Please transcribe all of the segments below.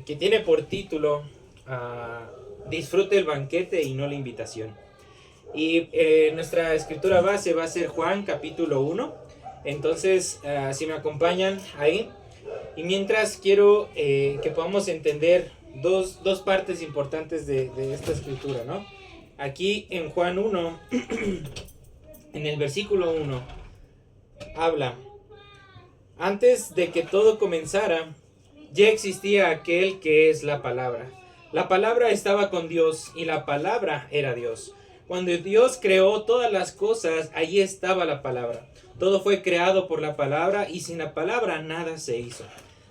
que tiene por título Disfrute el banquete y no la invitación. Y nuestra escritura base va a ser Juan capítulo 1. Entonces, si me acompañan ahí. Y mientras quiero que podamos entender dos partes importantes de esta escritura, ¿no? Aquí en Juan 1, en el versículo 1, habla: antes de que todo comenzara, ya existía aquel que es la palabra. La palabra estaba con Dios y la palabra era Dios. Cuando Dios creó todas las cosas, allí estaba la palabra. Todo fue creado por la palabra y sin la palabra nada se hizo.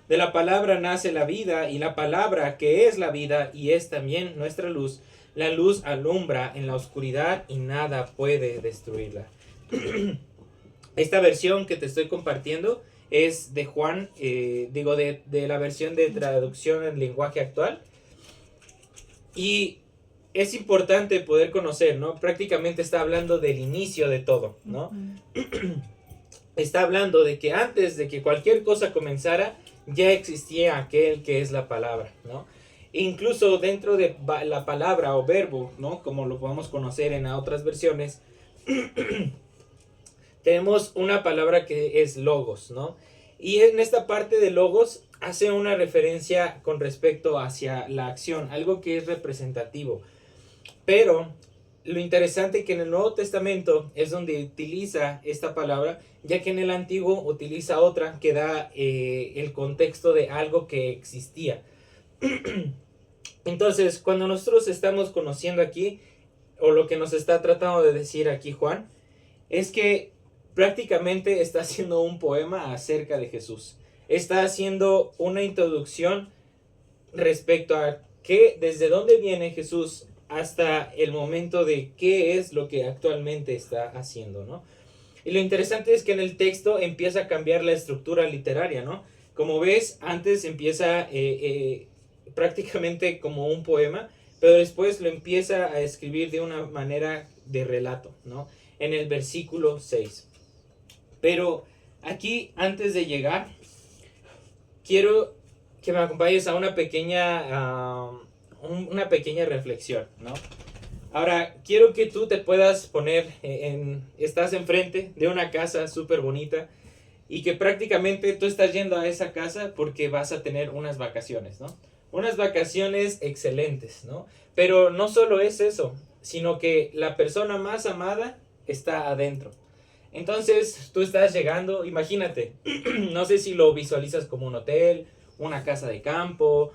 De la palabra nace la vida y la palabra que es la vida y es también nuestra luz. La luz alumbra en la oscuridad y nada puede destruirla. Esta versión que te estoy compartiendo es de Juan, de la versión de traducción en lenguaje actual. Y es importante poder conocer, ¿no? Prácticamente está hablando del inicio de todo, ¿no? Está hablando de que antes de que cualquier cosa comenzara, ya existía aquel que es la palabra, ¿no? Incluso dentro de la palabra o verbo, ¿no? Como lo podemos conocer en otras versiones, tenemos una palabra que es logos, ¿no? Y en esta parte de logos hace una referencia con respecto hacia la acción, algo que es representativo. Pero lo interesante que en el Nuevo Testamento es donde utiliza esta palabra, ya que en el Antiguo utiliza otra que da el contexto de algo que existía. Entonces, cuando nosotros estamos conociendo aquí, o lo que nos está tratando de decir aquí Juan, es que prácticamente está haciendo un poema acerca de Jesús. Está haciendo una introducción respecto a desde dónde viene Jesús hasta el momento de qué es lo que actualmente está haciendo, ¿no? Y lo interesante es que en el texto empieza a cambiar la estructura literaria, ¿no? Como ves, antes empieza prácticamente como un poema, pero después lo empieza a escribir de una manera de relato, ¿no? En el versículo 6. Pero aquí, antes de llegar, quiero que me acompañes a una pequeña reflexión, ¿no? Ahora, quiero que tú te puedas poner estás enfrente de una casa súper bonita y que prácticamente tú estás yendo a esa casa porque vas a tener unas vacaciones, ¿no? Unas vacaciones excelentes, ¿no? Pero no solo es eso, sino que la persona más amada está adentro. Entonces, tú estás llegando, imagínate, no sé si lo visualizas como un hotel, una casa de campo,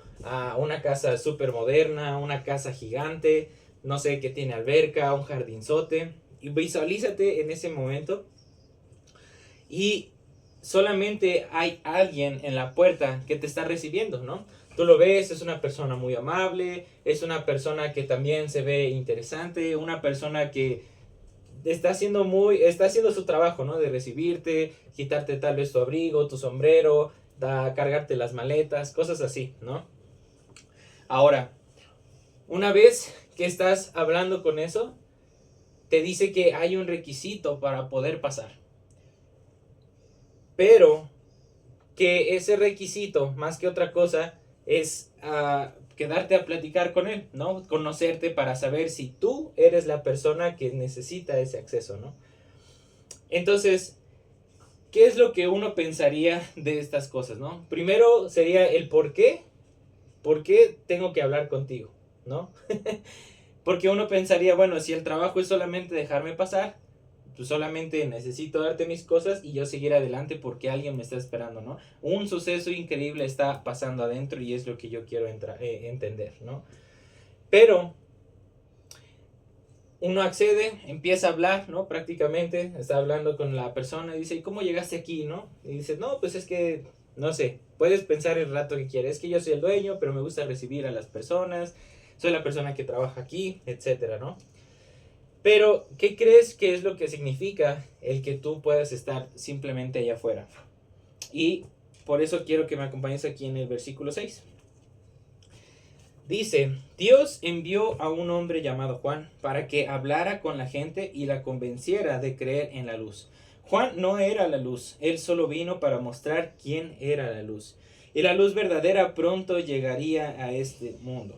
una casa súper moderna, una casa gigante, no sé, que tiene alberca, un jardinzote. Y visualízate en ese momento y solamente hay alguien en la puerta que te está recibiendo, ¿no? Tú lo ves, es una persona muy amable, es una persona que también se ve interesante, una persona que está haciendo su trabajo, ¿no? De recibirte, quitarte tal vez tu abrigo, tu sombrero, cargarte las maletas, cosas así, ¿no? Ahora, una vez que estás hablando con eso, te dice que hay un requisito para poder pasar. Pero que ese requisito, más que otra cosa, es quedarte a platicar con él, ¿no? Conocerte para saber si tú eres la persona que necesita ese acceso, ¿no? Entonces, ¿qué es lo que uno pensaría de estas cosas, no? Primero sería el por qué. ¿Por qué tengo que hablar contigo, no? Porque uno pensaría, bueno, si el trabajo es solamente dejarme pasar, pues solamente necesito darte mis cosas y yo seguir adelante porque alguien me está esperando, ¿no? Un suceso increíble está pasando adentro y es lo que yo quiero entender, ¿no? Pero uno accede, empieza a hablar, ¿no? Prácticamente está hablando con la persona y dice, ¿y cómo llegaste aquí, no? Y dice, no, pues es que, no sé, puedes pensar el rato que quieres, es que yo soy el dueño, pero me gusta recibir a las personas, soy la persona que trabaja aquí, etcétera, ¿no? Pero, ¿qué crees que es lo que significa el que tú puedas estar simplemente allá afuera? Y por eso quiero que me acompañes aquí en el versículo 6. Dice, Dios envió a un hombre llamado Juan para que hablara con la gente y la convenciera de creer en la luz. Juan no era la luz, él solo vino para mostrar quién era la luz. y la luz verdadera pronto llegaría a este mundo.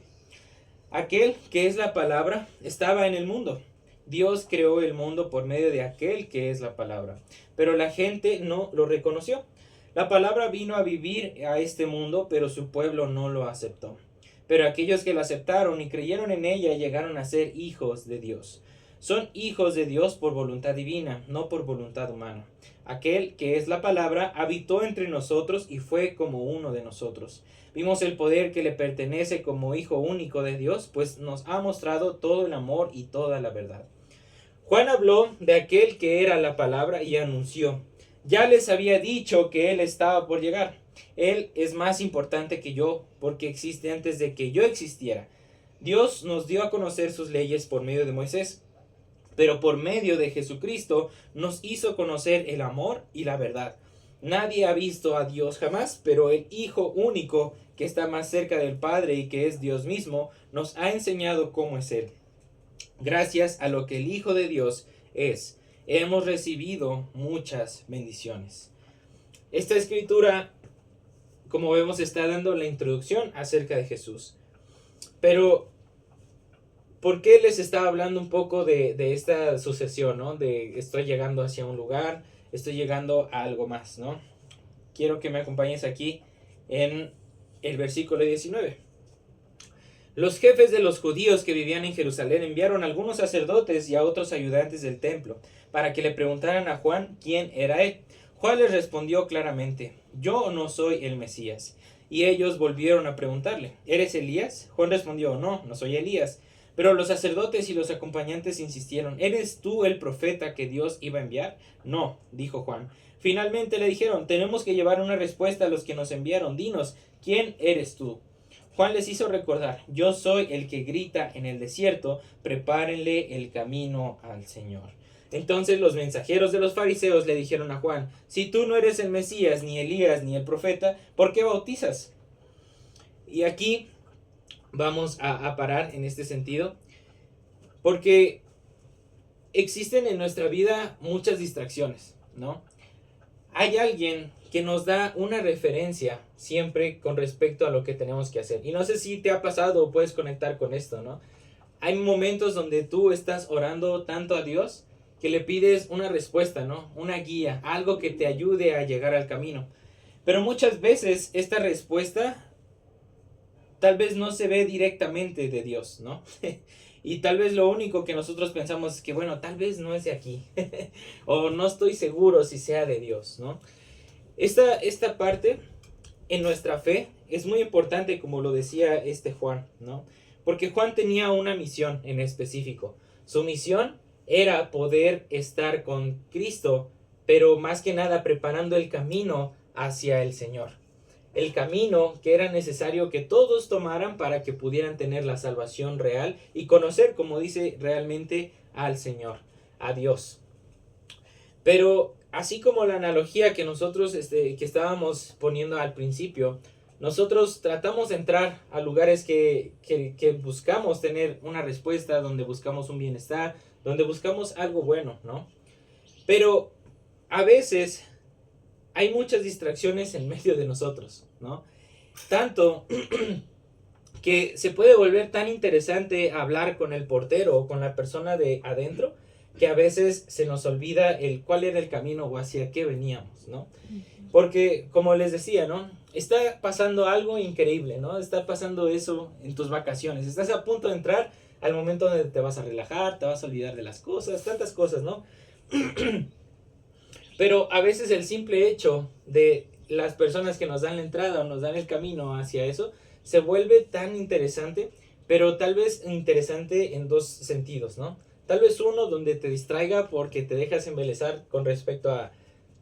Aquel que es la palabra estaba en el mundo. Dios creó el mundo por medio de aquel que es la palabra, pero la gente no lo reconoció. La palabra vino a vivir a este mundo, pero su pueblo no lo aceptó. Pero aquellos que la aceptaron y creyeron en ella llegaron a ser hijos de Dios. Son hijos de Dios por voluntad divina, no por voluntad humana. Aquel que es la palabra habitó entre nosotros y fue como uno de nosotros. Vimos el poder que le pertenece como hijo único de Dios, pues nos ha mostrado todo el amor y toda la verdad. Juan habló de aquel que era la palabra y anunció: ya les había dicho que él estaba por llegar. Él es más importante que yo, porque existe antes de que yo existiera. Dios nos dio a conocer sus leyes por medio de Moisés, pero por medio de Jesucristo nos hizo conocer el amor y la verdad. Nadie ha visto a Dios jamás, pero el Hijo único, que está más cerca del Padre y que es Dios mismo, nos ha enseñado cómo es Él. Gracias a lo que el Hijo de Dios es, hemos recibido muchas bendiciones. Esta escritura, como vemos, está dando la introducción acerca de Jesús. Pero, ¿por qué les estaba hablando un poco de esta sucesión, ¿no? De estoy llegando hacia un lugar, estoy llegando a algo más, ¿no? Quiero que me acompañes aquí en el versículo 19. Los jefes de los judíos que vivían en Jerusalén enviaron a algunos sacerdotes y a otros ayudantes del templo para que le preguntaran a Juan quién era él. Juan les respondió claramente: yo no soy el Mesías. Y ellos volvieron a preguntarle: ¿eres Elías? Juan respondió: no, no soy Elías. Pero los sacerdotes y los acompañantes insistieron: ¿eres tú el profeta que Dios iba a enviar? No, dijo Juan. Finalmente le dijeron: tenemos que llevar una respuesta a los que nos enviaron. Dinos, ¿quién eres tú? Juan les hizo recordar: yo soy el que grita en el desierto, prepárenle el camino al Señor. Entonces los mensajeros de los fariseos le dijeron a Juan: si tú no eres el Mesías, ni Elías, ni el profeta, ¿por qué bautizas? Y aquí vamos a parar en este sentido, porque existen en nuestra vida muchas distracciones, ¿no? Hay alguien que nos da una referencia siempre con respecto a lo que tenemos que hacer. Y no sé si te ha pasado o puedes conectar con esto, ¿no? Hay momentos donde tú estás orando tanto a Dios que le pides una respuesta, ¿no? Una guía, algo que te ayude a llegar al camino. Pero muchas veces esta respuesta tal vez no se ve directamente de Dios, ¿no? Y tal vez lo único que nosotros pensamos es que, bueno, tal vez no es de aquí. O no estoy seguro si sea de Dios, ¿no? Esta parte en nuestra fe es muy importante, como lo decía Juan, ¿no? Porque Juan tenía una misión en específico. Su misión era poder estar con Cristo, pero más que nada preparando el camino hacia el Señor. El camino que era necesario que todos tomaran para que pudieran tener la salvación real y conocer, como dice, realmente al Señor, a Dios. Pero así como la analogía que nosotros que estábamos poniendo al principio, nosotros tratamos de entrar a lugares que buscamos tener una respuesta, donde buscamos un bienestar, donde buscamos algo bueno, ¿no? Pero a veces hay muchas distracciones en medio de nosotros, ¿no? Tanto que se puede volver tan interesante hablar con el portero o con la persona de adentro, que a veces se nos olvida cuál era el camino o hacia qué veníamos, ¿no? Porque, como les decía, ¿no? Está pasando algo increíble, ¿no? Está pasando eso en tus vacaciones. Estás a punto de entrar al momento donde te vas a relajar, te vas a olvidar de las cosas, tantas cosas, ¿no? Pero a veces el simple hecho de las personas que nos dan la entrada o nos dan el camino hacia eso se vuelve tan interesante, pero tal vez interesante en dos sentidos, ¿no? Tal vez uno donde te distraiga porque te dejas embelezar con respecto a,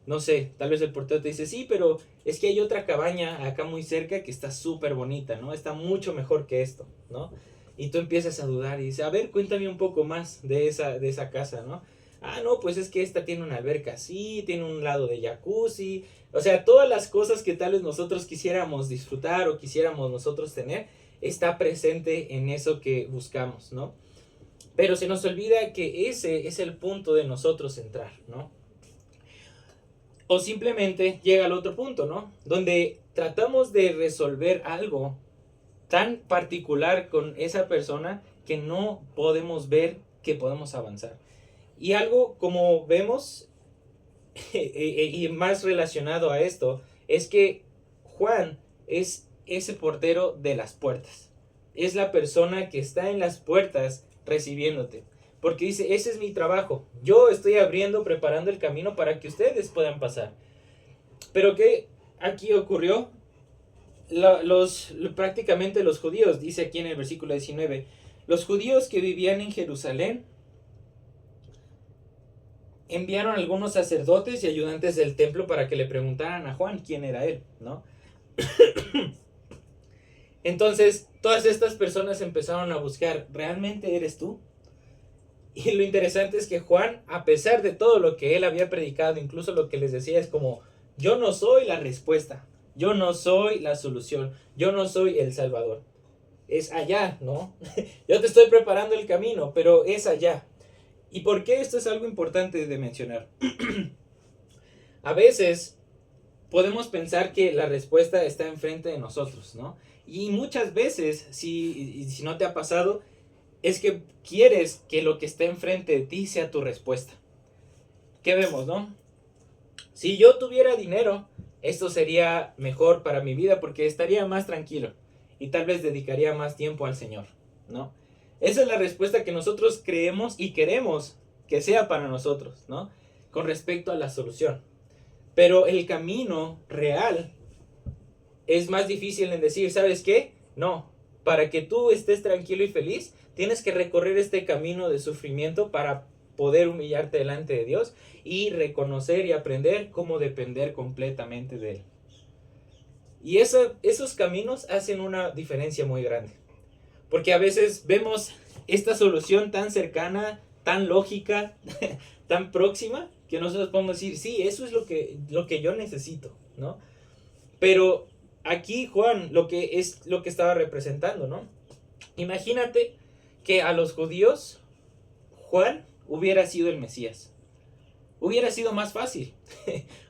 no sé, tal vez el portero te dice: sí, pero es que hay otra cabaña acá muy cerca que está súper bonita, ¿no? Está mucho mejor que esto, ¿no? Y tú empiezas a dudar y dices: a ver, cuéntame un poco más de esa casa, ¿no? Ah, no, pues es que esta tiene una alberca así, tiene un lado de jacuzzi. O sea, todas las cosas que tal vez nosotros quisiéramos disfrutar o quisiéramos nosotros tener, está presente en eso que buscamos, ¿no? Pero se nos olvida que ese es el punto de nosotros entrar, ¿no? O simplemente llega al otro punto, ¿no? Donde tratamos de resolver algo tan particular con esa persona que no podemos ver que podemos avanzar. Y algo como vemos, y más relacionado a esto, es que Juan es ese portero de las puertas. Es la persona que está en las puertas recibiéndote. Porque dice, ese es mi trabajo. Yo estoy abriendo, preparando el camino para que ustedes puedan pasar. Pero ¿qué aquí ocurrió? Prácticamente los judíos, dice aquí en el versículo 19, los judíos que vivían en Jerusalén enviaron a algunos sacerdotes y ayudantes del templo para que le preguntaran a Juan quién era él, ¿no? Entonces, todas estas personas empezaron a buscar, ¿realmente eres tú? Y lo interesante es que Juan, a pesar de todo lo que él había predicado, incluso lo que les decía es como, yo no soy la respuesta, yo no soy la solución, yo no soy el Salvador. Es allá, ¿no? Yo te estoy preparando el camino, pero es allá. ¿Y por qué esto es algo importante de mencionar? A veces podemos pensar que la respuesta está enfrente de nosotros, ¿no? Y muchas veces, si no te ha pasado, es que quieres que lo que está enfrente de ti sea tu respuesta. ¿Qué vemos, no? Si yo tuviera dinero, esto sería mejor para mi vida porque estaría más tranquilo y tal vez dedicaría más tiempo al Señor, ¿no? Esa es la respuesta que nosotros creemos y queremos que sea para nosotros, ¿no? Con respecto a la solución. Pero el camino real es más difícil en decir, ¿sabes qué? No, para que tú estés tranquilo y feliz, tienes que recorrer este camino de sufrimiento para poder humillarte delante de Dios y reconocer y aprender cómo depender completamente de Él. Y esos caminos hacen una diferencia muy grande. Porque a veces vemos esta solución tan cercana, tan lógica, tan próxima, que nosotros podemos decir, sí, eso es lo que yo necesito, ¿no? Pero aquí Juan lo que estaba representando, ¿no? Imagínate que a los judíos Juan hubiera sido el Mesías. Hubiera sido más fácil,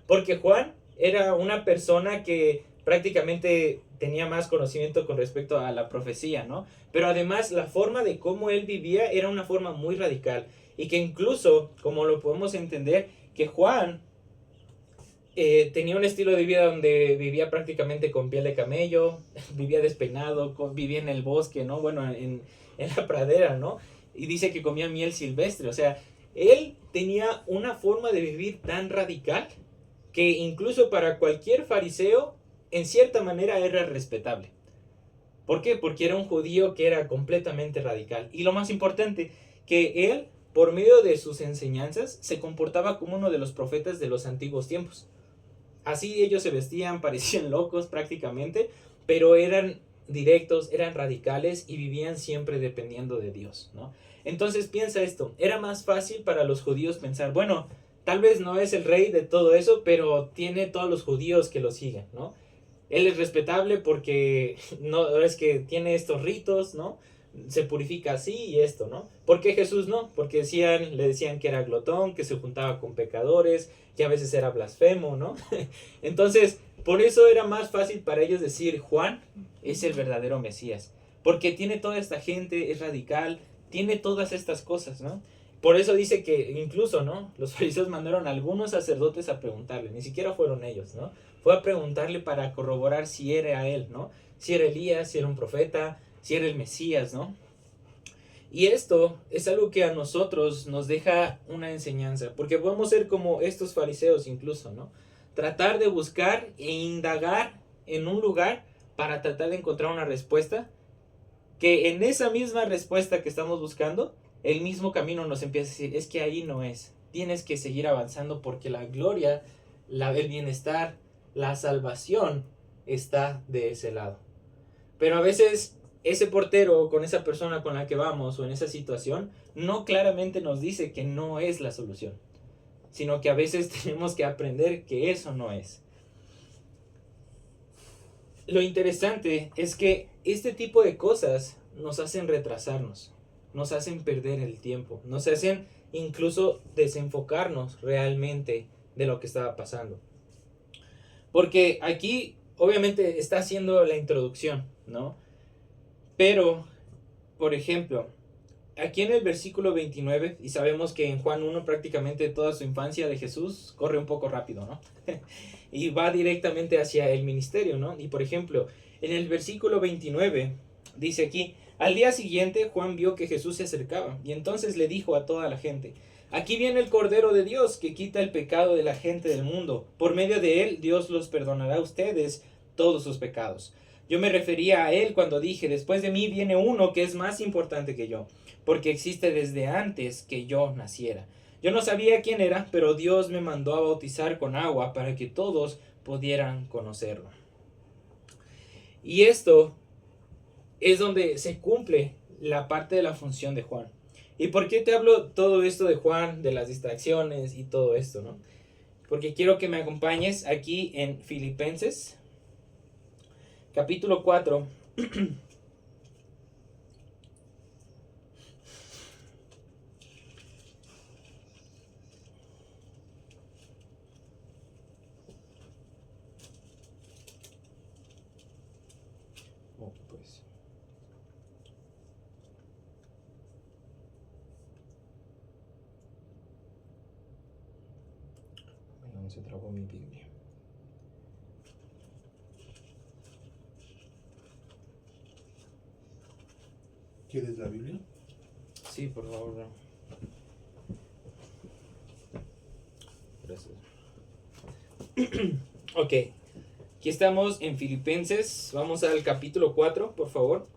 porque Juan era una persona que prácticamente tenía más conocimiento con respecto a la profecía, ¿no? Pero además la forma de cómo él vivía era una forma muy radical y que incluso, como lo podemos entender, que Juan tenía un estilo de vida donde vivía prácticamente con piel de camello, vivía despeinado, vivía en el bosque, ¿no? Bueno, en la pradera, ¿no? Y dice que comía miel silvestre, o sea, él tenía una forma de vivir tan radical que incluso para cualquier fariseo, en cierta manera era respetable. ¿Por qué? Porque era un judío que era completamente radical. Y lo más importante, que él, por medio de sus enseñanzas, se comportaba como uno de los profetas de los antiguos tiempos. Así ellos se vestían, parecían locos prácticamente, pero eran directos, eran radicales y vivían siempre dependiendo de Dios, ¿no? Entonces piensa esto, era más fácil para los judíos pensar, bueno, tal vez no es el rey de todo eso, pero tiene todos los judíos que lo siguen, ¿no? Él es respetable porque no es que tiene estos ritos, ¿no? Se purifica así y esto, ¿no? ¿Por qué Jesús no? Porque le decían que era glotón, que se juntaba con pecadores, que a veces era blasfemo, ¿no? Entonces, por eso era más fácil para ellos decir, Juan es el verdadero Mesías, porque tiene toda esta gente, es radical, tiene todas estas cosas, ¿no? Por eso dice que incluso, ¿no? Los fariseos mandaron a algunos sacerdotes a preguntarle, ni siquiera fueron ellos, ¿no? Fue a preguntarle para corroborar si era él, ¿no? Si era Elías, si era un profeta, si era el Mesías, ¿no? Y esto es algo que a nosotros nos deja una enseñanza, porque podemos ser como estos fariseos incluso, ¿no? Tratar de buscar e indagar en un lugar para tratar de encontrar una respuesta, que en esa misma respuesta que estamos buscando, el mismo camino nos empieza a decir, es que ahí no es, tienes que seguir avanzando porque la gloria, el bienestar, la salvación está de ese lado. Pero a veces ese portero con esa persona con la que vamos o en esa situación no claramente nos dice que no es la solución, sino que a veces tenemos que aprender que eso no es. Lo interesante es que este tipo de cosas nos hacen retrasarnos, nos hacen perder el tiempo, nos hacen incluso desenfocarnos realmente de lo que estaba pasando. Porque aquí obviamente está haciendo la introducción, ¿no? Pero, por ejemplo, aquí en el versículo 29, y sabemos que en Juan 1 prácticamente toda su infancia de Jesús corre un poco rápido, ¿no? Y va directamente hacia el ministerio, ¿no? Y por ejemplo, en el versículo 29 dice aquí, al día siguiente Juan vio que Jesús se acercaba y entonces le dijo a toda la gente, aquí viene el Cordero de Dios que quita el pecado de la gente del mundo. Por medio de él Dios los perdonará a ustedes todos sus pecados. Yo me refería a él cuando dije, después de mí viene uno que es más importante que yo, porque existe desde antes que yo naciera. Yo no sabía quién era, pero Dios me mandó a bautizar con agua para que todos pudieran conocerlo. Y esto es donde se cumple la parte de la función de Juan. ¿Y por qué te hablo todo esto de Juan, de las distracciones y todo esto, no? Porque quiero que me acompañes aquí en Filipenses, capítulo 4. Oh, pues. Bueno, se trabó mi Biblia. ¿Quieres la Biblia? Sí, por favor. Gracias. Ok, aquí estamos en Filipenses. Vamos al capítulo 4, por favor.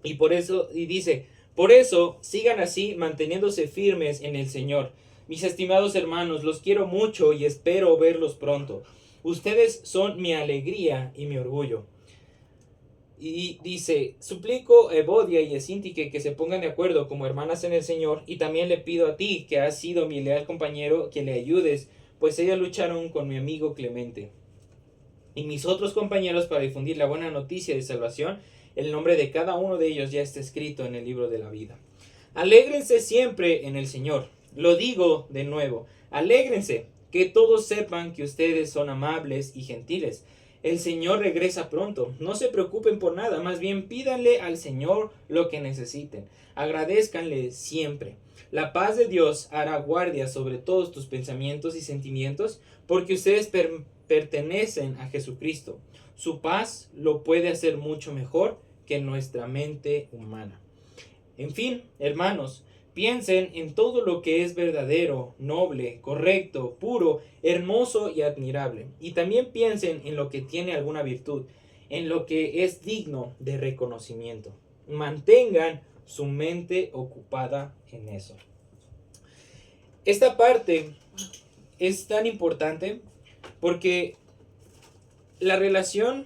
Y por eso, y dice, por eso sigan así, manteniéndose firmes en el Señor. Mis estimados hermanos, los quiero mucho y espero verlos pronto. Ustedes son mi alegría y mi orgullo. Y dice, suplico a Evodia y a Síntique que se pongan de acuerdo como hermanas en el Señor, y también le pido a ti, que has sido mi leal compañero, que le ayudes, pues ellas lucharon con mi amigo Clemente y mis otros compañeros para difundir la buena noticia de salvación. El nombre de cada uno de ellos ya está escrito en el libro de la vida. Alégrense siempre en el Señor. Lo digo de nuevo, alégrense, que todos sepan que ustedes son amables y gentiles. El Señor regresa pronto. No se preocupen por nada, más bien pídanle al Señor lo que necesiten. Agradézcanle siempre. La paz de Dios hará guardia sobre todos tus pensamientos y sentimientos, porque ustedes pertenecen a Jesucristo. Su paz lo puede hacer mucho mejor que nuestra mente humana. En fin, hermanos, piensen en todo lo que es verdadero, noble, correcto, puro, hermoso y admirable. Y también piensen en lo que tiene alguna virtud, en lo que es digno de reconocimiento. Mantengan su mente ocupada en eso. Esta parte es tan importante porque la relación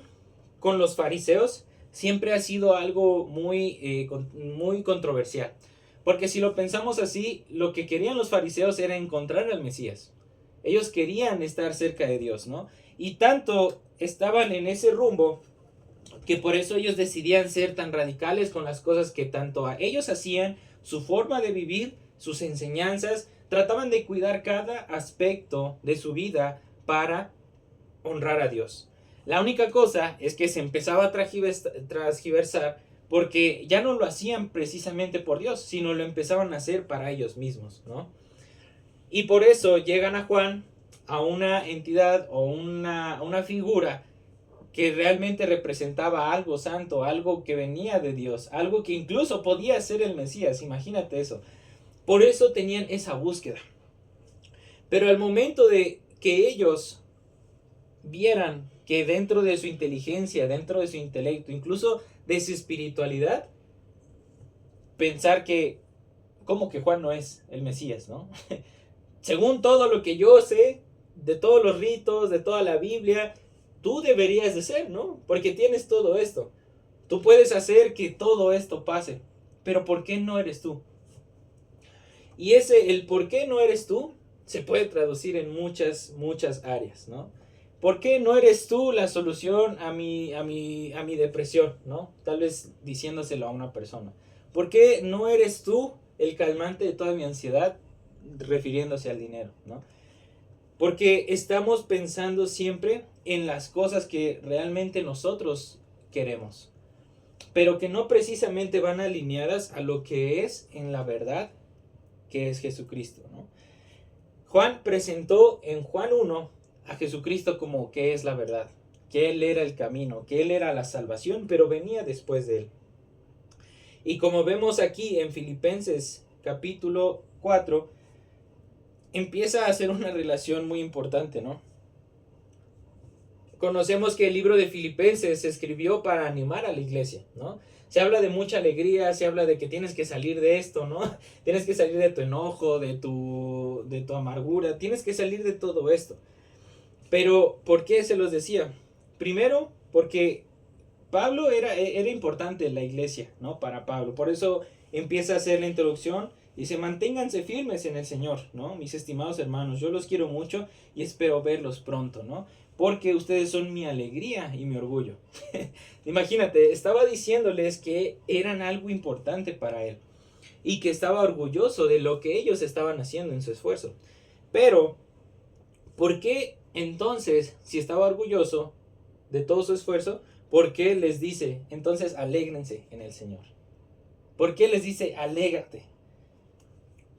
con los fariseos siempre ha sido algo muy controversial. Porque si lo pensamos así, lo que querían los fariseos era encontrar al Mesías. Ellos querían estar cerca de Dios, ¿no? Y tanto estaban en ese rumbo que por eso ellos decidían ser tan radicales con las cosas que tanto a ellos hacían, su forma de vivir, sus enseñanzas, trataban de cuidar cada aspecto de su vida para honrar a Dios. La única cosa es que se empezaba a transgiversar porque ya no lo hacían precisamente por Dios, sino lo empezaban a hacer para ellos mismos, ¿no? Y por eso llegan a Juan, a una entidad o una figura que realmente representaba algo santo, algo que venía de Dios, algo que incluso podía ser el Mesías, imagínate eso. Por eso tenían esa búsqueda. Pero al momento de que ellos vieran que dentro de su inteligencia, dentro de su intelecto, incluso de su espiritualidad, pensar que, ¿cómo que Juan no es el Mesías, no? Según todo lo que yo sé, de todos los ritos, de toda la Biblia, tú deberías de ser, ¿no? Porque tienes todo esto. Tú puedes hacer que todo esto pase. Pero ¿por qué no eres tú? Y el por qué no eres tú se puede traducir en muchas áreas, ¿no? ¿Por qué no eres tú la solución a mi depresión, ¿no? Tal vez diciéndoselo a una persona. ¿Por qué no eres tú el calmante de toda mi ansiedad, refiriéndose al dinero, ¿no? Porque estamos pensando siempre en las cosas que realmente nosotros queremos, pero que no precisamente van alineadas a lo que es en la verdad, que es Jesucristo, ¿no? Juan presentó en Juan 1 a Jesucristo como que es la verdad, que Él era el camino, que Él era la salvación, pero venía después de Él. Y como vemos aquí en Filipenses capítulo 4, empieza a hacer una relación muy importante, ¿no? Conocemos que el libro de Filipenses se escribió para animar a la iglesia, ¿no? Se habla de mucha alegría, se habla de que tienes que salir de esto, ¿no? Tienes que salir de tu enojo, de tu amargura, tienes que salir de todo esto. Pero, ¿por qué se los decía? Primero, porque Pablo era importante en la iglesia, ¿no? Para Pablo. Por eso empieza a hacer la introducción. Dice, manténganse firmes en el Señor, ¿no? Mis estimados hermanos, yo los quiero mucho y espero verlos pronto, ¿no? Porque ustedes son mi alegría y mi orgullo. Imagínate, estaba diciéndoles que eran algo importante para él y que estaba orgulloso de lo que ellos estaban haciendo en su esfuerzo. Pero, ¿por qué entonces, si estaba orgulloso de todo su esfuerzo, por qué les dice, entonces alégrense en el Señor? ¿Por qué les dice, alégrate?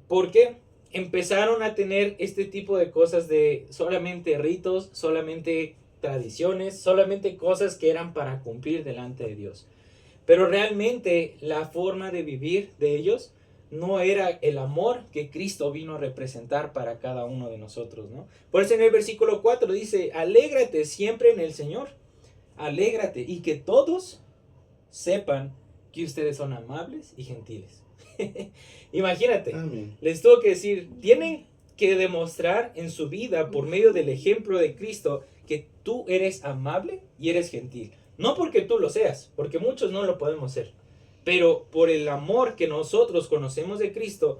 Porque empezaron a tener este tipo de cosas de solamente ritos, solamente tradiciones, solamente cosas que eran para cumplir delante de Dios. Pero realmente la forma de vivir de ellos no era el amor que Cristo vino a representar para cada uno de nosotros, ¿no? Por eso en el versículo 4 dice, alégrate siempre en el Señor, alégrate y que todos sepan que ustedes son amables y gentiles. Imagínate, Amén. les tuvo que decir, tienen que demostrar en su vida por medio del ejemplo de Cristo que tú eres amable y eres gentil. No porque tú lo seas, porque muchos no lo podemos ser, pero por el amor que nosotros conocemos de Cristo,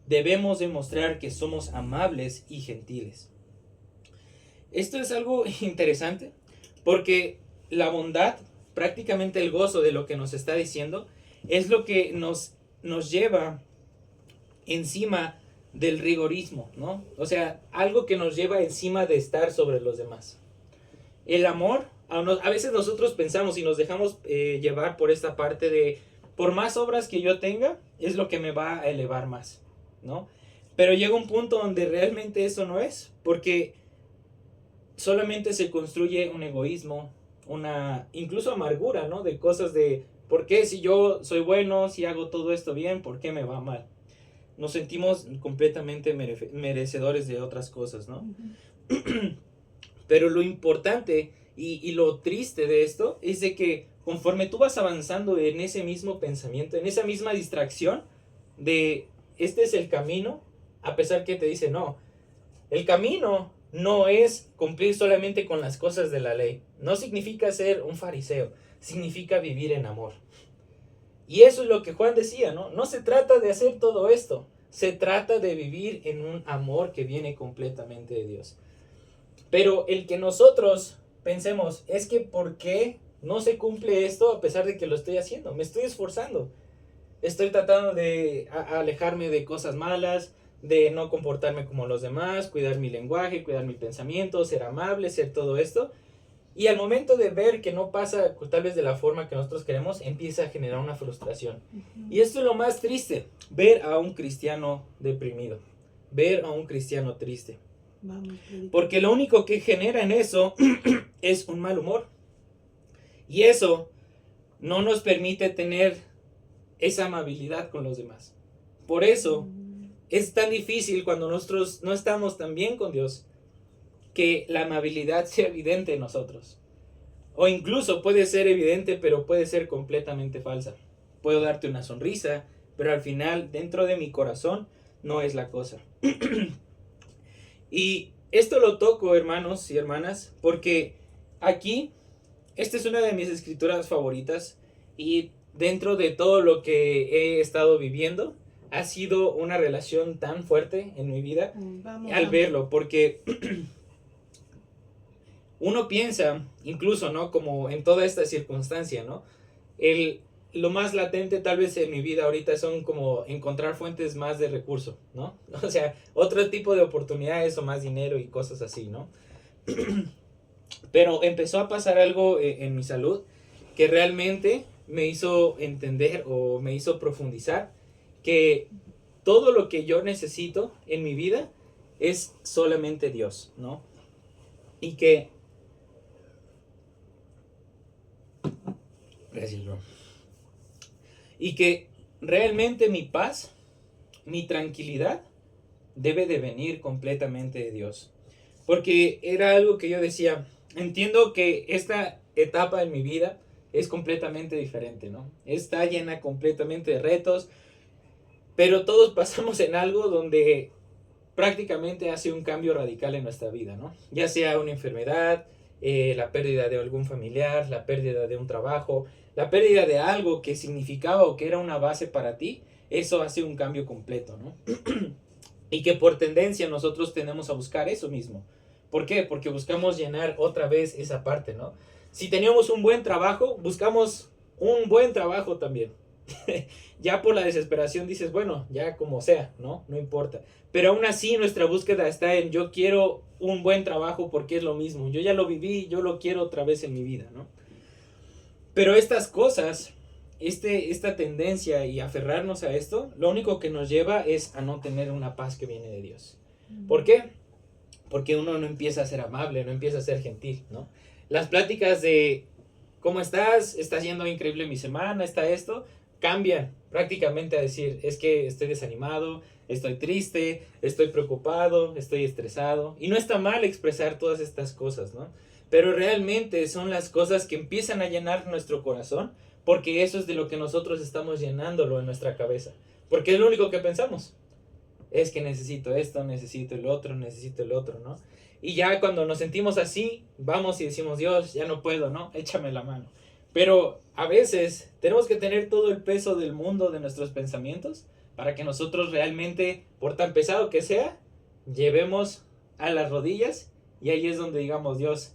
debemos demostrar que somos amables y gentiles. Esto es algo interesante porque la bondad, prácticamente el gozo de lo que nos está diciendo, es lo que nos lleva encima del rigorismo, ¿no? O sea, algo que nos lleva encima de estar sobre los demás. El amor, a veces nosotros pensamos y nos dejamos llevar por esta parte de, por más obras que yo tenga, es lo que me va a elevar más, ¿no? Pero llega un punto donde realmente eso no es, porque solamente se construye un egoísmo, una incluso amargura, ¿no? De cosas de, ¿por qué si yo soy bueno, si hago todo esto bien, por qué me va mal? Nos sentimos completamente merecedores de otras cosas, ¿no? Pero lo importante y lo triste de esto es de que conforme tú vas avanzando en ese mismo pensamiento, en esa misma distracción de este es el camino, a pesar que te dice no, el camino no es cumplir solamente con las cosas de la ley, no significa ser un fariseo, significa vivir en amor. Y eso es lo que Juan decía, ¿no? No se trata de hacer todo esto, se trata de vivir en un amor que viene completamente de Dios. Pero el que nosotros pensemos es que ¿por qué no se cumple esto a pesar de que lo estoy haciendo? Me estoy esforzando, estoy tratando de alejarme de cosas malas, de no comportarme como los demás, cuidar mi lenguaje, cuidar mi pensamiento, ser amable, ser todo esto. Y al momento de ver que no pasa tal vez de la forma que nosotros queremos, empieza a generar una frustración. Y esto es lo más triste, ver a un cristiano deprimido, ver a un cristiano triste. Porque lo único que genera en eso es un mal humor. Y eso no nos permite tener esa amabilidad con los demás. Por eso es tan difícil cuando nosotros no estamos tan bien con Dios, que la amabilidad sea evidente en nosotros. O incluso puede ser evidente, pero puede ser completamente falsa. Puedo darte una sonrisa, pero al final, dentro de mi corazón, no es la cosa. Y esto lo toco, hermanos y hermanas, porque aquí, esta es una de mis escrituras favoritas, y dentro de todo lo que he estado viviendo, ha sido una relación tan fuerte en mi vida al verlo, porque uno piensa, incluso, ¿no? Como en toda esta circunstancia, ¿no? El lo más latente tal vez en mi vida ahorita son como encontrar fuentes más de recursos, ¿no? O sea, otro tipo de oportunidades o más dinero y cosas así, ¿no? Pero empezó a pasar algo en mi salud que realmente me hizo entender o me hizo profundizar que todo lo que yo necesito en mi vida es solamente Dios, ¿no? Y que... Gracias, bro. Y que realmente mi paz, mi tranquilidad, debe de venir completamente de Dios. Porque era algo que yo decía, entiendo que esta etapa en mi vida es completamente diferente, ¿no? Está llena completamente de retos, pero todos pasamos en algo donde prácticamente hace un cambio radical en nuestra vida, ¿no? Ya sea una enfermedad, la pérdida de algún familiar, la pérdida de un trabajo, la pérdida de algo que significaba o que era una base para ti, eso hace un cambio completo, ¿no? Y que por tendencia nosotros tenemos a buscar eso mismo. ¿Por qué? Porque buscamos llenar otra vez esa parte, ¿no? Si teníamos un buen trabajo, buscamos un buen trabajo también. Ya por la desesperación dices, bueno, ya como sea, ¿no? No importa. Pero aún así nuestra búsqueda está en yo quiero un buen trabajo porque es lo mismo. Yo ya lo viví, yo lo quiero otra vez en mi vida, ¿no? Pero estas cosas, esta tendencia y aferrarnos a esto, lo único que nos lleva es a no tener una paz que viene de Dios. ¿Por qué? Porque uno no empieza a ser amable, no empieza a ser gentil, ¿no? Las pláticas de ¿cómo estás? ¿Está yendo increíble mi semana? ¿Está esto? Cambian prácticamente a decir, es que estoy desanimado, estoy triste, estoy preocupado, estoy estresado. Y no está mal expresar todas estas cosas, ¿no? Pero realmente son las cosas que empiezan a llenar nuestro corazón, porque eso es de lo que nosotros estamos llenándolo en nuestra cabeza. Porque es lo único que pensamos. Es que necesito esto, necesito el otro, ¿no? Y ya cuando nos sentimos así, vamos y decimos, Dios, ya no puedo, ¿no? Échame la mano. Pero a veces tenemos que tener todo el peso del mundo de nuestros pensamientos para que nosotros realmente, por tan pesado que sea, llevemos a las rodillas y ahí es donde digamos, Dios,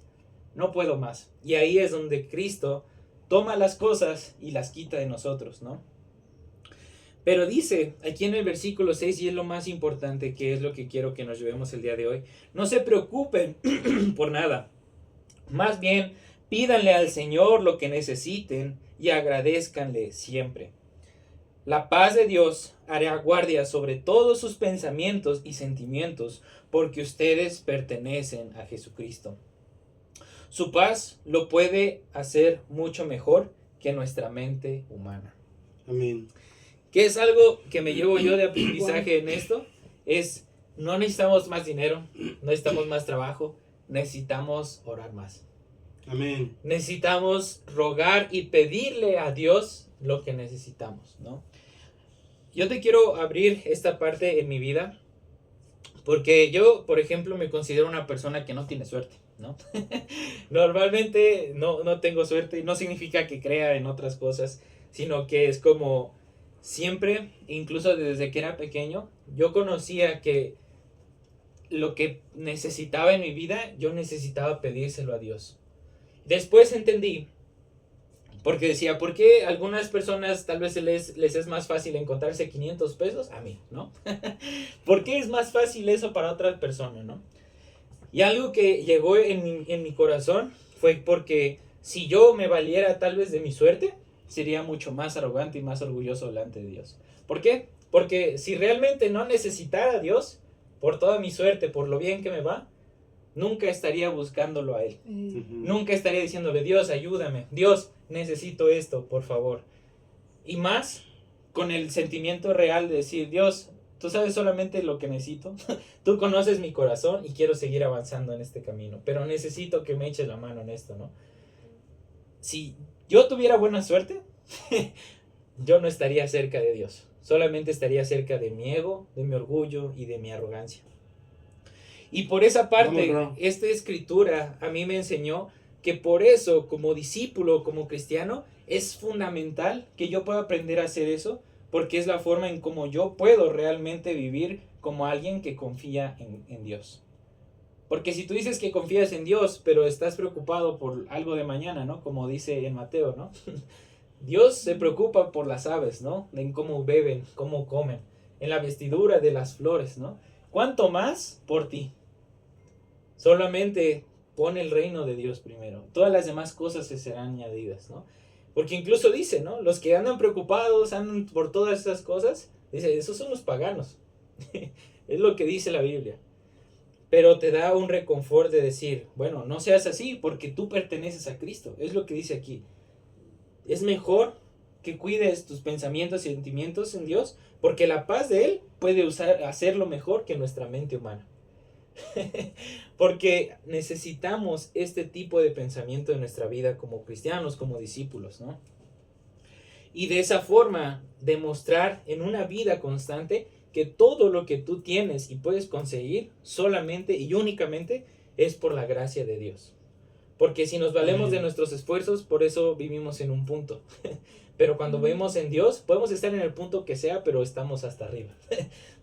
no puedo más. Y ahí es donde Cristo toma las cosas y las quita de nosotros, ¿no? Pero dice aquí en el versículo 6, y es lo más importante, que es lo que quiero que nos llevemos el día de hoy, no se preocupen por nada. Más bien, pídanle al Señor lo que necesiten y agradézcanle siempre. La paz de Dios hará guardia sobre todos sus pensamientos y sentimientos, porque ustedes pertenecen a Jesucristo. Su paz lo puede hacer mucho mejor que nuestra mente humana. Amén. ¿Qué es algo que me llevo yo de aprendizaje en esto? Es, no necesitamos más dinero, no necesitamos más trabajo, necesitamos orar más. Amén. Necesitamos rogar y pedirle a Dios lo que necesitamos, ¿no? Yo te quiero abrir esta parte en mi vida, porque yo, por ejemplo, me considero una persona que no tiene suerte, ¿no? Normalmente no tengo suerte y no significa que crea en otras cosas, sino que es como siempre, incluso desde que era pequeño, yo conocía que lo que necesitaba en mi vida, yo necesitaba pedírselo a Dios. Después entendí, porque decía, ¿por qué a algunas personas tal vez les es más fácil encontrarse 500 pesos? A mí, ¿no? ¿Por qué es más fácil eso para otras personas, no? Y algo que llegó en mi corazón fue porque si yo me valiera tal vez de mi suerte, sería mucho más arrogante y más orgulloso delante de Dios. ¿Por qué? Porque si realmente no necesitara a Dios, por toda mi suerte, por lo bien que me va, nunca estaría buscándolo a Él. Nunca estaría diciéndole, Dios, ayúdame. Dios, necesito esto, por favor. Y más con el sentimiento real de decir, Dios, tú sabes solamente lo que necesito. Tú conoces mi corazón y quiero seguir avanzando en este camino. Pero necesito que me eches la mano en esto, ¿no? Si yo tuviera buena suerte, yo no estaría cerca de Dios. Solamente estaría cerca de mi ego, de mi orgullo y de mi arrogancia. Y por esa parte, esta escritura a mí me enseñó que por eso, como discípulo, como cristiano, es fundamental que yo pueda aprender a hacer eso, porque es la forma en cómo yo puedo realmente vivir como alguien que confía en Dios. Porque si tú dices que confías en Dios, pero estás preocupado por algo de mañana, ¿no? Como dice en Mateo, ¿no? Dios se preocupa por las aves, ¿no? En cómo beben, cómo comen, en la vestidura de las flores, ¿no? ¿Cuánto más por ti? Solamente pon el reino de Dios primero. Todas las demás cosas se serán añadidas, ¿no? Porque incluso dice, ¿no? Los que andan preocupados, andan por todas esas cosas, dice, esos son los paganos. Es lo que dice la Biblia. Pero te da un reconfort de decir, bueno, no seas así porque tú perteneces a Cristo. Es lo que dice aquí. Es mejor que cuides tus pensamientos y sentimientos en Dios, porque la paz de Él puede hacerlo mejor que nuestra mente humana. Porque necesitamos este tipo de pensamiento en nuestra vida como cristianos, como discípulos, ¿no? Y de esa forma demostrar en una vida constante que todo lo que tú tienes y puedes conseguir solamente y únicamente es por la gracia de Dios. Porque si nos valemos de nuestros esfuerzos, por eso vivimos en un punto. Pero cuando vemos en Dios, podemos estar en el punto que sea, pero estamos hasta arriba.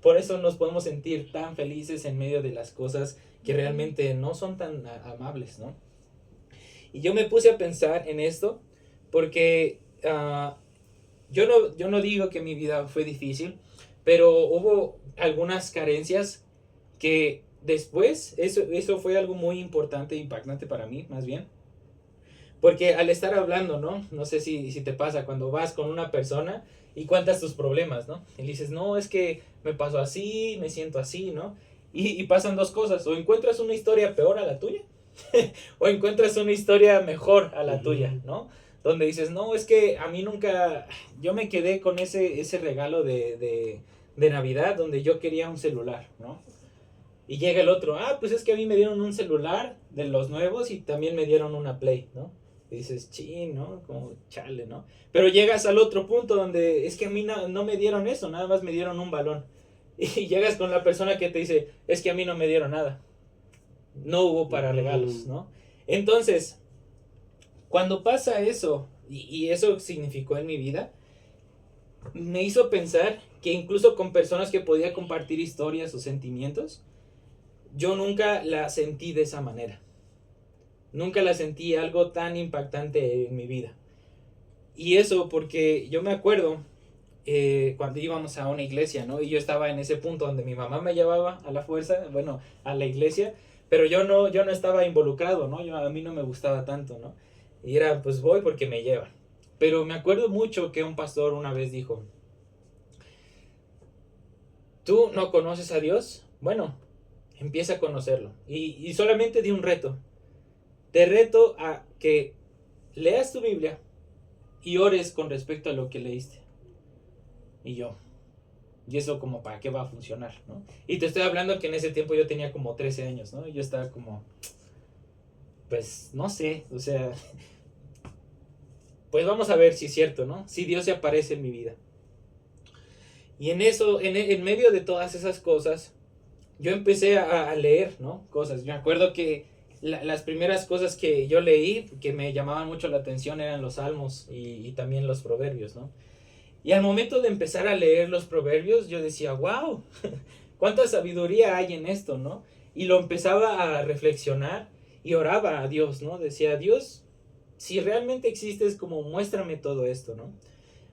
Por eso nos podemos sentir tan felices en medio de las cosas que realmente no son tan amables, ¿no? Y yo me puse a pensar en esto porque yo no digo que mi vida fue difícil, pero hubo algunas carencias que después, eso fue algo muy importante e impactante para mí, más bien. Porque al estar hablando, ¿no? No sé si te pasa cuando vas con una persona y cuentas tus problemas, ¿no? Y dices, no, es que me pasó así, me siento así, ¿no? Y pasan dos cosas, o encuentras una historia peor a la tuya, o encuentras una historia mejor a la tuya, ¿no? Donde dices, no, es que a mí nunca, yo me quedé con ese regalo de Navidad donde yo quería un celular, ¿no? Y llega el otro, pues es que a mí me dieron un celular de los nuevos y también me dieron una Play, ¿no? Y dices, chin, ¿no? Como chale, ¿no? Pero llegas al otro punto donde es que a mí no me dieron eso, nada más me dieron un balón. Y llegas con la persona que te dice, es que a mí no me dieron nada. No hubo para regalos, ¿no? Entonces, cuando pasa eso, y eso significó en mi vida, me hizo pensar que incluso con personas que podía compartir historias o sentimientos, yo nunca la sentí de esa manera. Nunca la sentí algo tan impactante en mi vida. Y eso porque yo me acuerdo cuando íbamos a una iglesia, ¿no? Y yo estaba en ese punto donde mi mamá me llevaba a la fuerza, bueno, a la iglesia, pero yo no estaba involucrado, ¿no? A mí no me gustaba tanto, ¿no? Y era, pues voy porque me llevan. Pero me acuerdo mucho que un pastor una vez dijo, ¿tú no conoces a Dios? Bueno, empieza a conocerlo. Y solamente di un reto. Te reto a que leas tu Biblia y ores con respecto a lo que leíste. Y eso como para qué va a funcionar, ¿no? Y te estoy hablando que en ese tiempo yo tenía como 13 años, ¿no? Y yo estaba como, pues no sé, o sea, pues vamos a ver si es cierto, ¿no? Si Dios se aparece en mi vida. Y en eso, en medio de todas esas cosas, yo empecé a leer, ¿no? Cosas. Yo me acuerdo que las primeras cosas que yo leí, que me llamaban mucho la atención, eran los salmos y también los proverbios, ¿no? Y al momento de empezar a leer los proverbios, yo decía, wow, cuánta sabiduría hay en esto, ¿no? Y lo empezaba a reflexionar y oraba a Dios, ¿no? Decía, Dios, si realmente existes, como muéstrame todo esto, ¿no?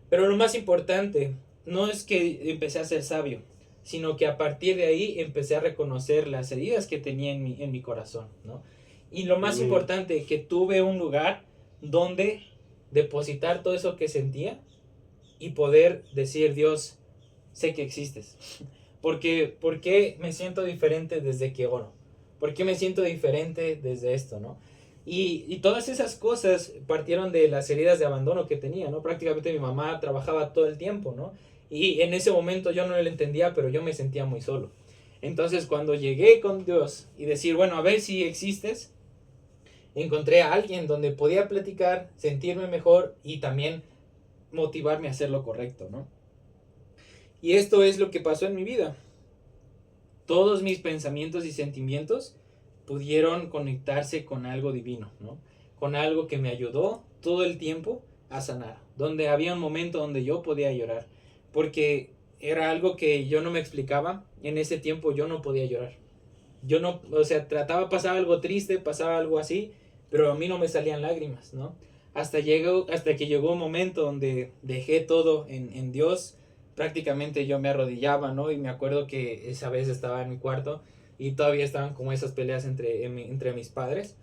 Pero lo más importante no es que empecé a ser sabio, sino que a partir de ahí empecé a reconocer las heridas que tenía en mi corazón, ¿no? Y lo más importante, que tuve un lugar donde depositar todo eso que sentía y poder decir, Dios, sé que existes. ¿Por qué me siento diferente desde que oro? ¿Por qué me siento diferente desde esto, no? Y todas esas cosas partieron de las heridas de abandono que tenía, ¿no? Prácticamente mi mamá trabajaba todo el tiempo, ¿no? Y en ese momento yo no lo entendía, pero yo me sentía muy solo. Entonces cuando llegué con Dios y decir, bueno, a ver si existes, encontré a alguien donde podía platicar, sentirme mejor y también motivarme a hacer lo correcto, ¿no? Y esto es lo que pasó en mi vida. Todos mis pensamientos y sentimientos pudieron conectarse con algo divino, ¿no? Con algo que me ayudó todo el tiempo a sanar. Donde había un momento donde yo podía llorar. Porque era algo que yo no me explicaba. En ese tiempo yo no podía llorar. Yo no, pasaba algo triste, pasaba algo así, pero a mí no me salían lágrimas, ¿no? hasta que llegó un momento donde dejé todo en Dios. Prácticamente yo me arrodillaba, ¿no? Y me acuerdo que esa vez estaba en mi cuarto y todavía estaban como esas peleas entre mis padres.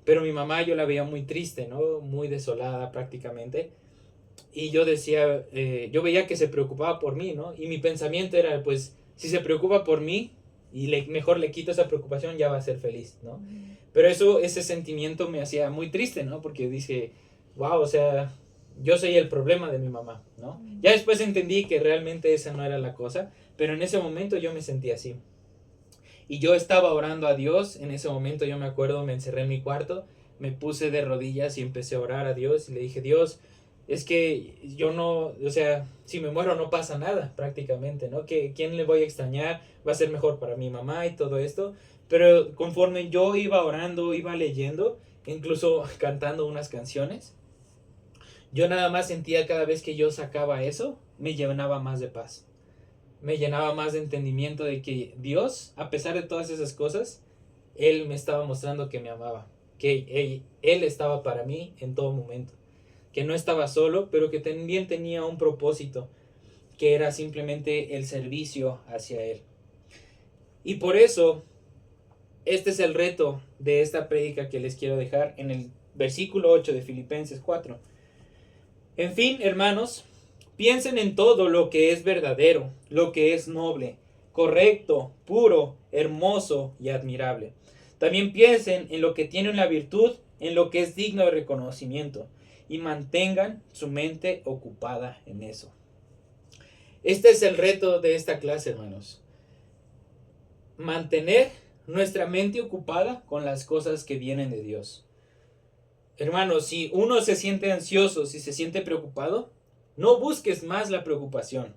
Pero mi mamá yo la veía muy triste, ¿no? Muy desolada prácticamente. Y yo decía, yo veía que se preocupaba por mí, ¿no? Y mi pensamiento era, pues, si se preocupa por mí y mejor le quito esa preocupación, ya va a ser feliz, ¿no? Pero ese sentimiento me hacía muy triste, ¿no? Porque dije, wow, o sea, yo soy el problema de mi mamá, ¿no? Ya después entendí que realmente esa no era la cosa, pero en ese momento yo me sentía así. Y yo estaba orando a Dios, en ese momento yo me acuerdo, me encerré en mi cuarto, me puse de rodillas y empecé a orar a Dios y le dije, Dios, es que yo no, o sea, si me muero no pasa nada prácticamente, ¿no? ¿Quién le voy a extrañar? Va a ser mejor para mi mamá y todo esto. Pero conforme yo iba orando, iba leyendo, incluso cantando unas canciones, yo nada más sentía cada vez que yo sacaba eso, me llenaba más de paz. Me llenaba más de entendimiento de que Dios, a pesar de todas esas cosas, Él me estaba mostrando que me amaba, que Él estaba para mí en todo momento, que no estaba solo, pero que también tenía un propósito, que era simplemente el servicio hacia Él. Y por eso, este es el reto de esta prédica que les quiero dejar en el versículo 8 de Filipenses 4. En fin, hermanos, piensen en todo lo que es verdadero, lo que es noble, correcto, puro, hermoso y admirable. También piensen en lo que tiene una virtud, en lo que es digno de reconocimiento, y mantengan su mente ocupada en eso. Este es el reto de esta clase, hermanos. Mantener nuestra mente ocupada con las cosas que vienen de Dios. Hermanos, si uno se siente ansioso, si se siente preocupado, no busques más la preocupación.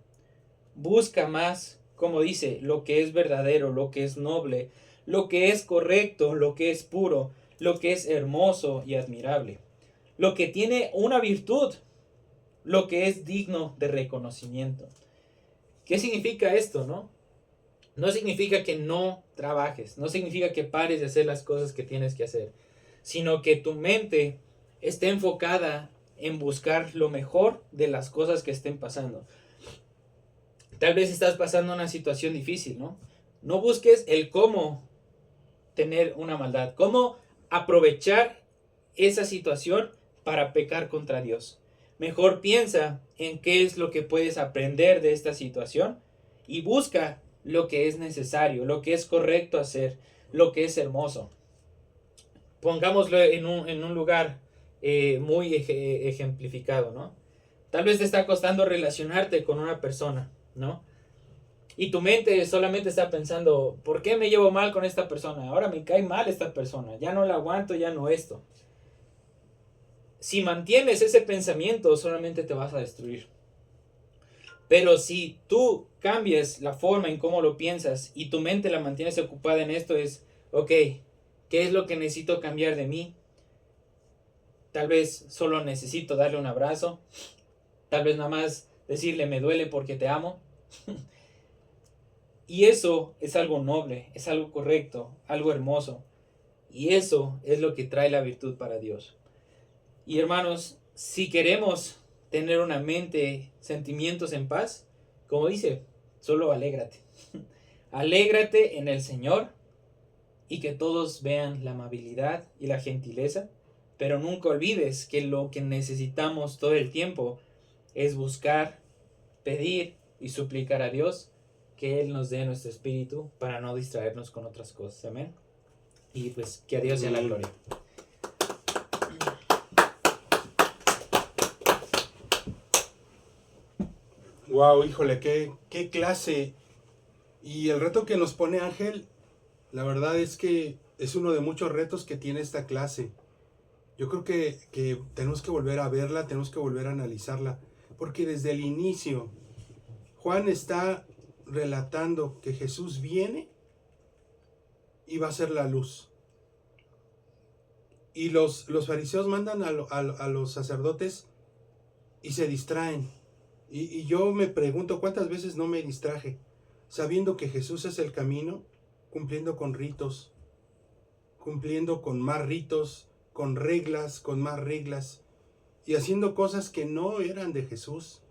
Busca más, como dice, lo que es verdadero, lo que es noble, lo que es correcto, lo que es puro, lo que es hermoso y admirable. Lo que tiene una virtud, lo que es digno de reconocimiento. ¿Qué significa esto, no? No significa que no trabajes, no significa que pares de hacer las cosas que tienes que hacer, sino que tu mente esté enfocada en buscar lo mejor de las cosas que estén pasando. Tal vez estás pasando una situación difícil, ¿no? No busques el cómo tener una maldad, cómo aprovechar esa situación para pecar contra Dios. Mejor piensa en qué es lo que puedes aprender de esta situación y busca lo que es necesario, lo que es correcto hacer, lo que es hermoso. Pongámoslo en un lugar muy ejemplificado, ¿no? Tal vez te está costando relacionarte con una persona, ¿no? Y tu mente solamente está pensando, ¿por qué me llevo mal con esta persona? Ahora me cae mal esta persona, ya no la aguanto, ya no esto. Si mantienes ese pensamiento, solamente te vas a destruir. Pero si tú cambias la forma en cómo lo piensas y tu mente la mantienes ocupada en esto, es, ok, ¿qué es lo que necesito cambiar de mí? Tal vez solo necesito darle un abrazo. Tal vez nada más decirle me duele porque te amo. Y eso es algo noble, es algo correcto, algo hermoso. Y eso es lo que trae la virtud para Dios. Y hermanos, si queremos tener una mente, sentimientos en paz, como dice, solo alégrate. Alégrate en el Señor y que todos vean la amabilidad y la gentileza, pero nunca olvides que lo que necesitamos todo el tiempo es buscar, pedir y suplicar a Dios que Él nos dé nuestro espíritu para no distraernos con otras cosas. Amén. Y pues que a Dios sea la gloria. Wow, híjole, qué clase. Y el reto que nos pone Ángel, la verdad es que es uno de muchos retos que tiene esta clase. Yo creo que tenemos que volver a verla, tenemos que volver a analizarla, porque desde el inicio Juan está relatando que Jesús viene y va a ser la luz. Y los fariseos mandan a los sacerdotes y se distraen. Y yo me pregunto cuántas veces no me distraje, sabiendo que Jesús es el camino, cumpliendo con ritos, cumpliendo con más ritos, con reglas, con más reglas. y haciendo cosas que no eran de Jesús,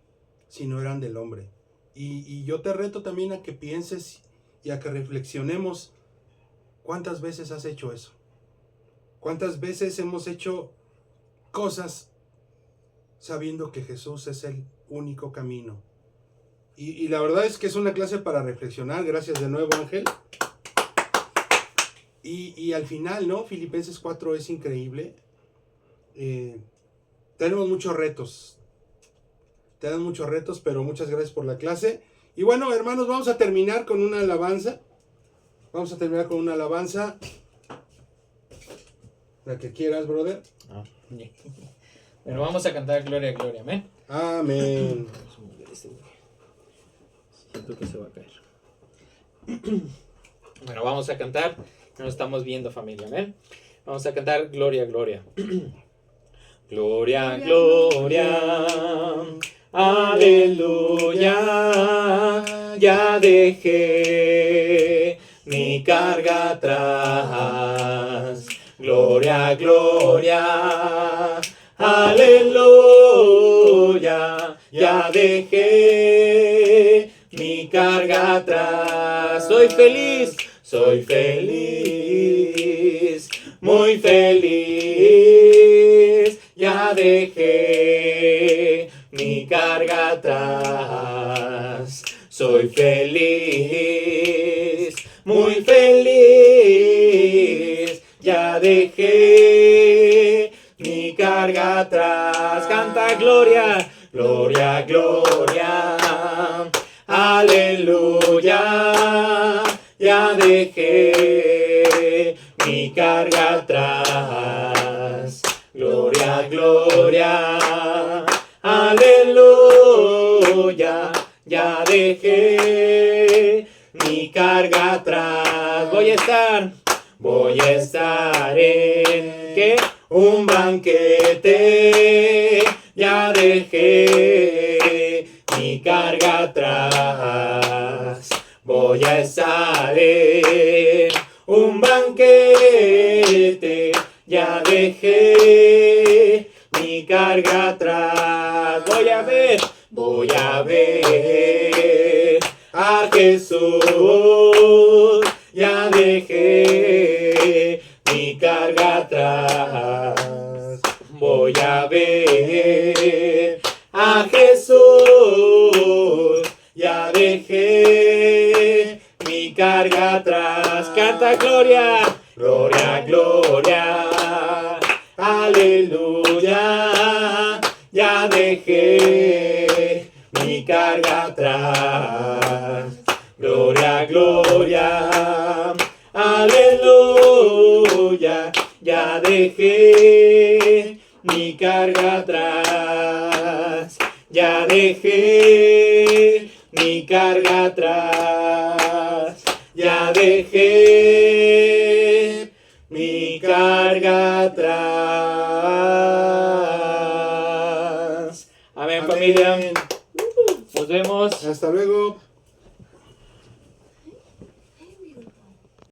sino eran del hombre. Y yo te reto también a que pienses y a que reflexionemos. ¿Cuántas veces has hecho eso? ¿Cuántas veces hemos hecho cosas sabiendo que Jesús es el único camino? Y la verdad es que es una clase para reflexionar. Gracias de nuevo, Ángel. Y al final, ¿no? Filipenses 4 es increíble. Tenemos muchos retos. Tenemos muchos retos, pero muchas gracias por la clase. Y bueno, hermanos, vamos a terminar con una alabanza. Vamos a terminar con una alabanza. La que quieras, brother. Bueno, vamos a cantar Gloria, Gloria, amén. Amén. Siento que se va a caer. Bueno, vamos a cantar. Nos estamos viendo, familia, amén. Vamos a cantar Gloria, Gloria. Gloria, Gloria. Aleluya. Ya dejé mi carga atrás. Gloria, Gloria. Aleluya. Ya dejé mi carga atrás. Soy feliz, muy feliz. Ya dejé mi carga atrás. Soy feliz, muy feliz. Ya dejé mi carga atrás. Canta Gloria, Gloria, Gloria. Aleluya, ya dejé mi carga atrás. Gloria, Gloria, aleluya, ya dejé mi carga atrás. Voy a estar en ¿qué? Un banquete, ya dejé mi carga atrás. Voy a estar en un banquete, ya dejé mi carga atrás. Voy a ver a Jesús, ya dejé mi carga atrás. Voy a ver a Jesús, ya dejé mi carga atrás. Canta Gloria, Gloria, Gloria, aleluya, ya dejé mi carga atrás. Gloria, Gloria, aleluya, ya dejé mi carga atrás. Ya dejé mi carga atrás. Ya dejé mi carga atrás. Amén, familia. Nos vemos. Hasta luego.